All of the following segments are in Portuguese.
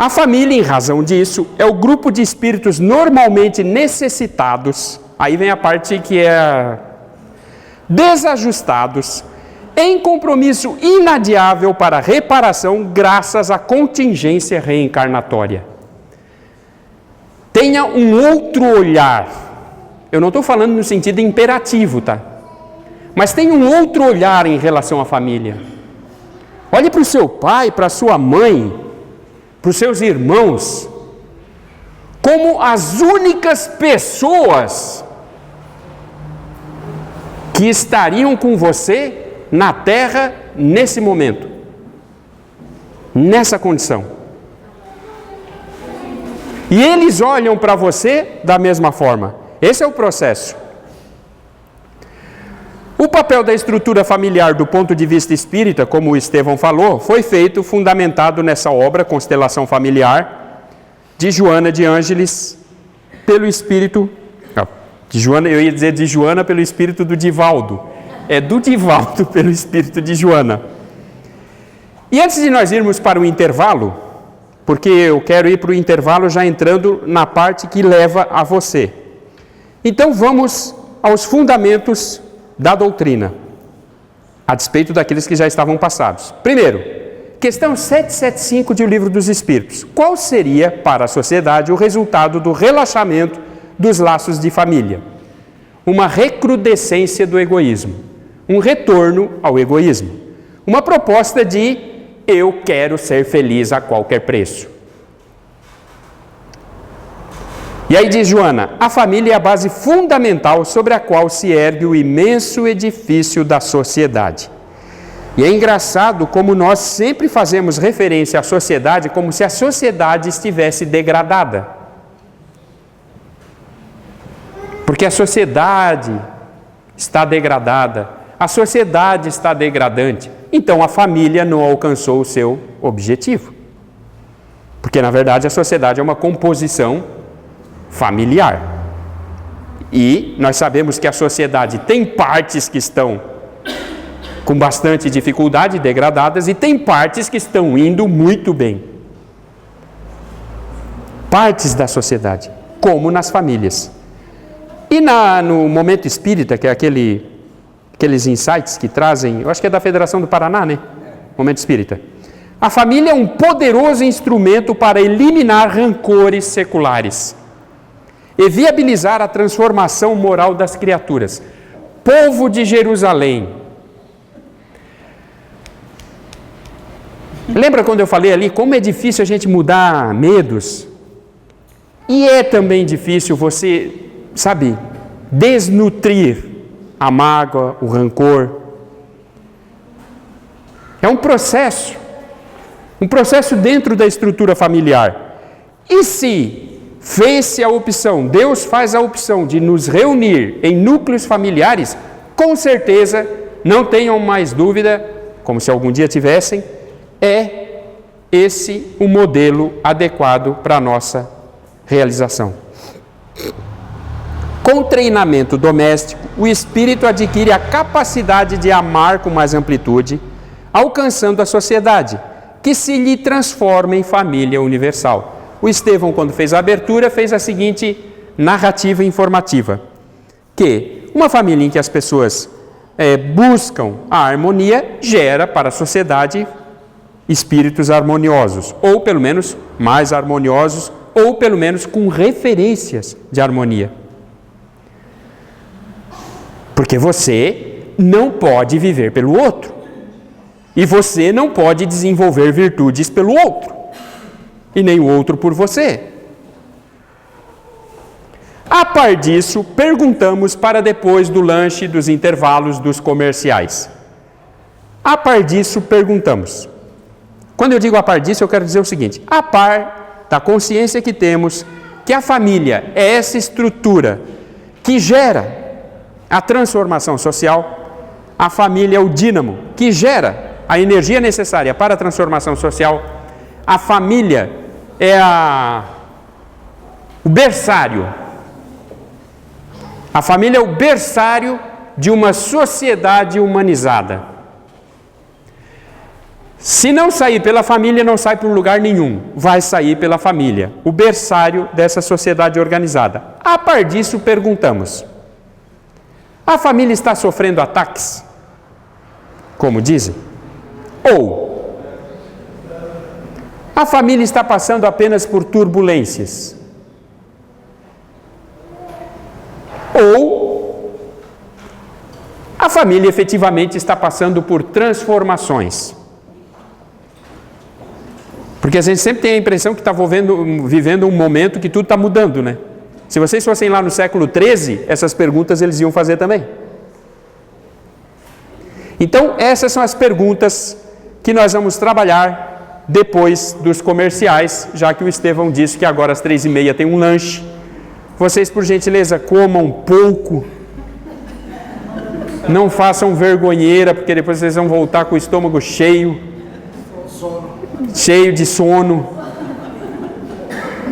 A família, em razão disso, é o grupo de espíritos normalmente necessitados, aí vem a parte que é desajustados, em compromisso inadiável para a reparação graças à contingência reencarnatória. Tenha um outro olhar. Eu não estou falando no sentido imperativo, tá? Mas tenha um outro olhar em relação à família. Olhe para o seu pai, para a sua mãe, para os seus irmãos, como as únicas pessoas que estariam com você na Terra nesse momento, nessa condição. E eles olham para você da mesma forma. Esse é o processo. O papel da estrutura familiar do ponto de vista espírita, como o Estevão falou, foi feito, fundamentado nessa obra, Constelação Familiar, de Joana de Ângeles, pelo espírito... de Joana, eu ia dizer de Joana pelo espírito do Divaldo. É do Divaldo pelo espírito de Joana. E antes de nós irmos para o intervalo, porque eu quero ir para o intervalo já entrando na parte que leva a você. Então vamos aos fundamentos da doutrina, a despeito daqueles que já estavam passados. Primeiro, questão 775 de O Livro dos Espíritos. Qual seria, para a sociedade, o resultado do relaxamento dos laços de família? Uma recrudescência do egoísmo, um retorno ao egoísmo, uma proposta de eu quero ser feliz a qualquer preço. E aí diz Joana, a família é a base fundamental sobre a qual se ergue o imenso edifício da sociedade. E é engraçado como nós sempre fazemos referência à sociedade como se a sociedade estivesse degradada. Porque a sociedade está degradada, a sociedade está degradante, então a família não alcançou o seu objetivo. Porque, na verdade, a sociedade é uma composição familiar. E nós sabemos que a sociedade tem partes que estão com bastante dificuldade, degradadas, e tem partes que estão indo muito bem. Partes da sociedade, como nas famílias. E no Momento Espírita, que é aqueles insights que trazem, eu acho que é da Federação do Paraná, né? Momento Espírita. A família é um poderoso instrumento para eliminar rancores seculares e viabilizar a transformação moral das criaturas. Povo de Jerusalém. Lembra quando eu falei ali como é difícil a gente mudar medos? E é também difícil você, desnutrir a mágoa, o rancor. É um processo dentro da estrutura familiar. E se fez-se a opção, Deus faz a opção de nos reunir em núcleos familiares, com certeza, não tenham mais dúvida, como se algum dia tivessem, é esse o modelo adequado para a nossa realização. Com treinamento doméstico, o espírito adquire a capacidade de amar com mais amplitude, alcançando a sociedade, que se lhe transforma em família universal. O Estevão, quando fez a abertura, fez a seguinte narrativa informativa, que uma família em que as pessoas buscam a harmonia gera para a sociedade espíritos harmoniosos, ou pelo menos mais harmoniosos, ou pelo menos com referências de harmonia. Porque você não pode viver pelo outro, e você não pode desenvolver virtudes pelo outro, e nem o outro por você. A par disso, perguntamos para depois do lanche, dos intervalos, dos comerciais. A par disso, perguntamos. Quando eu digo a par disso, eu quero dizer o seguinte: a par da consciência que temos que a família é essa estrutura que gera a transformação social, a família é o dínamo que gera a energia necessária para a transformação social, a família é o berçário. A família é o berçário de uma sociedade humanizada. Se não sair pela família, não sai por lugar nenhum. Vai sair pela família, o berçário dessa sociedade organizada. A par disso, perguntamos: a família está sofrendo ataques, como dizem? Ou a família está passando apenas por turbulências? Ou a família efetivamente está passando por transformações? Porque a gente sempre tem a impressão que está vivendo um momento que tudo está mudando, né? Se vocês fossem lá no século XIII, essas perguntas eles iam fazer também. Então, essas são as perguntas que nós vamos trabalhar depois dos comerciais, já que o Estevão disse que agora às 3h30 tem um lanche. Vocês, por gentileza, comam pouco. Não façam vergonheira, porque depois vocês vão voltar com o estômago cheio de sono.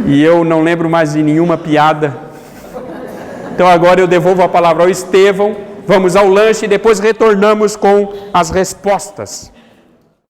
E eu não lembro mais de nenhuma piada. Então agora eu devolvo a palavra ao Estevão. Vamos ao lanche e depois retornamos com as respostas.